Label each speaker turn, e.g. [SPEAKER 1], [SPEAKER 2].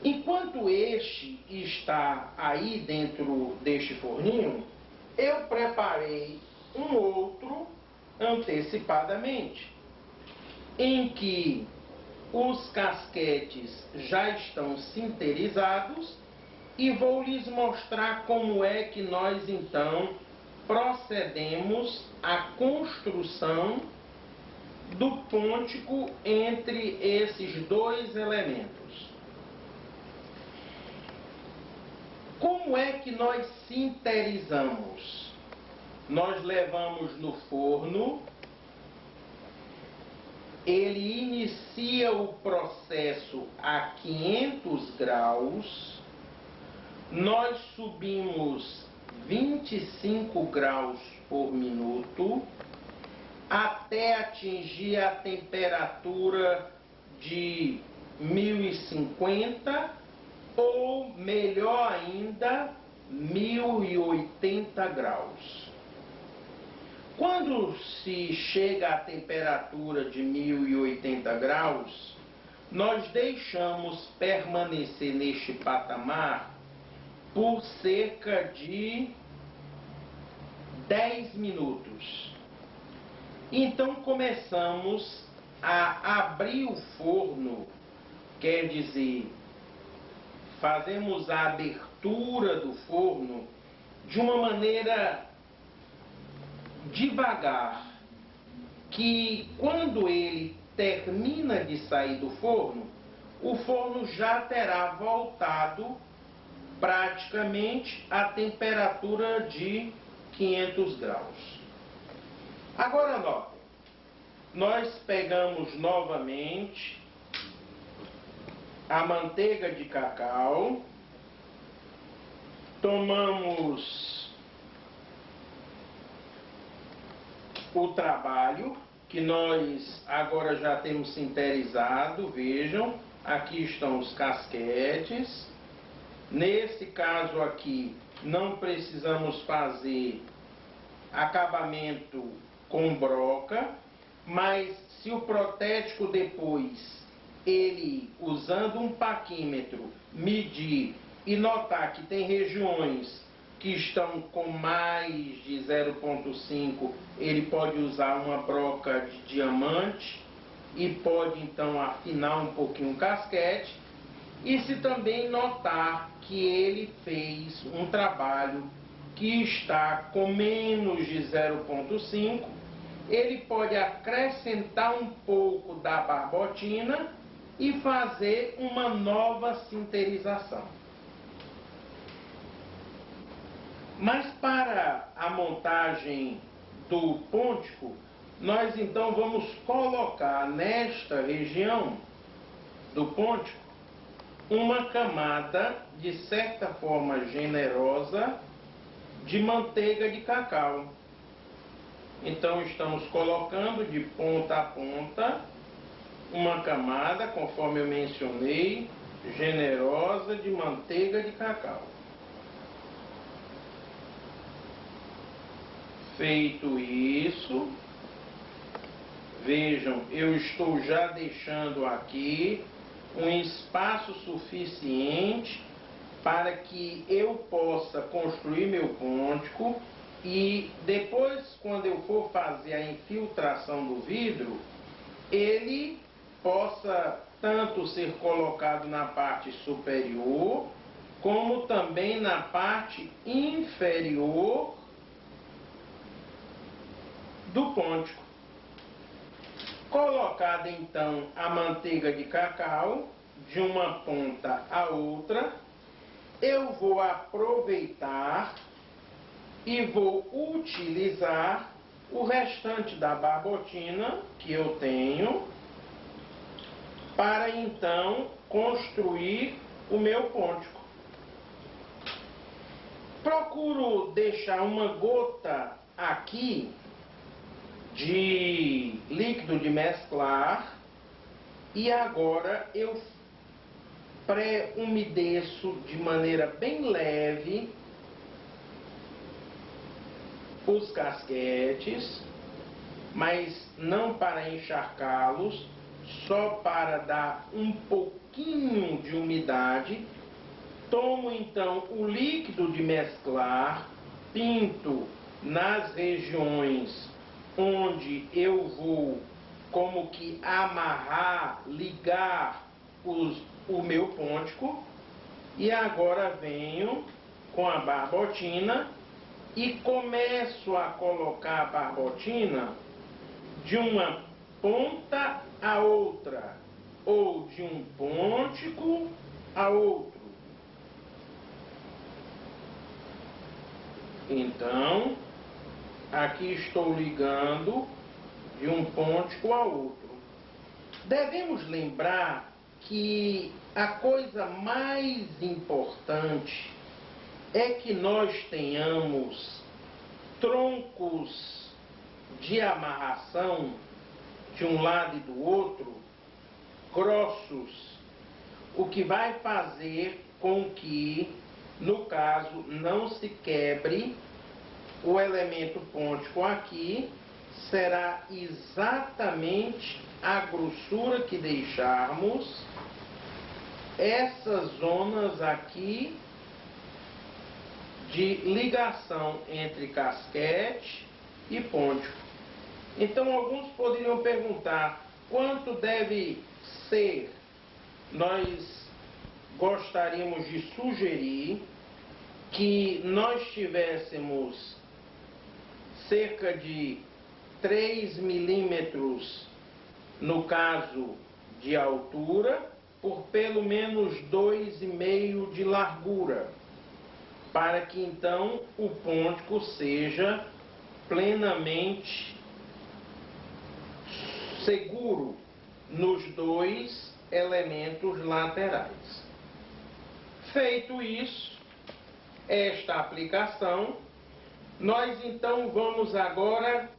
[SPEAKER 1] Enquanto este está aí dentro deste forninho, eu preparei um outro antecipadamente, em que os casquetes já estão sinterizados e vou lhes mostrar como é que nós então procedemos à construção do pôntico entre esses dois elementos. Como é que nós sinterizamos? Nós levamos no forno, ele inicia o processo a 500 graus, nós subimos 25 graus por minuto, até atingir a temperatura de 1050 ou, melhor ainda, 1080 graus. Quando se chega à temperatura de 1080 graus, nós deixamos permanecer neste patamar por cerca de 10 minutos. Então começamos a abrir o forno, quer dizer, fazemos a abertura do forno de uma maneira devagar, que quando ele termina de sair do forno, o forno já terá voltado praticamente à temperatura de 500 graus. Agora notem, nós pegamos novamente a manteiga de cacau, tomamos o trabalho, que nós agora já temos sinterizado, vejam, aqui estão os casquetes. Nesse caso aqui, não precisamos fazer acabamento com broca, mas se o protético depois, ele, usando um paquímetro, medir e notar que tem regiões que estão com mais de 0,5, ele pode usar uma broca de diamante e pode então afinar um pouquinho o casquete. E se também notar que ele fez um trabalho que está com menos de 0,5, ele pode acrescentar um pouco da barbotina e fazer uma nova sinterização. Mas para a montagem do pôntico, nós então vamos colocar nesta região do pôntico uma camada, de certa forma generosa, de manteiga de cacau. Então estamos colocando de ponta a ponta uma camada, conforme eu mencionei, generosa de manteiga de cacau. Feito isso, vejam, eu estou já deixando aqui um espaço suficiente para que eu possa construir meu pôntico e depois, quando eu for fazer a infiltração do vidro, ele possa tanto ser colocado na parte superior, como também na parte inferior do pôntico. Colocada então a manteiga de cacau de uma ponta a outra, eu vou aproveitar e vou utilizar o restante da barbotina que eu tenho para então construir o meu pôntico. Procuro deixar uma gota aqui de líquido de mesclar e agora eu pré-umedeço de maneira bem leve os casquetes, mas não para encharcá-los, só para dar um pouco pouquinho de umidade, tomo então o líquido de mesclar, pinto nas regiões onde eu vou como que amarrar, ligar o meu pontico, e agora venho com a barbotina e começo a colocar a barbotina de uma ponta a outra, ou de um pontico a outro. Então, aqui estou ligando de um pontico a outro. Devemos lembrar que a coisa mais importante é que nós tenhamos troncos de amarração de um lado e do outro grossos, o que vai fazer com que, no caso, não se quebre o elemento pontico aqui, será exatamente a grossura que deixarmos essas zonas aqui de ligação entre casquete e pontico. Então, alguns poderiam perguntar quanto deve ser. Nós gostaríamos de sugerir que nós tivéssemos cerca de 3 milímetros, no caso de altura, por pelo menos 2,5 de largura, para que então o pontico seja plenamente seguro nos dois elementos laterais. Feito isso, esta aplicação, nós então vamos agora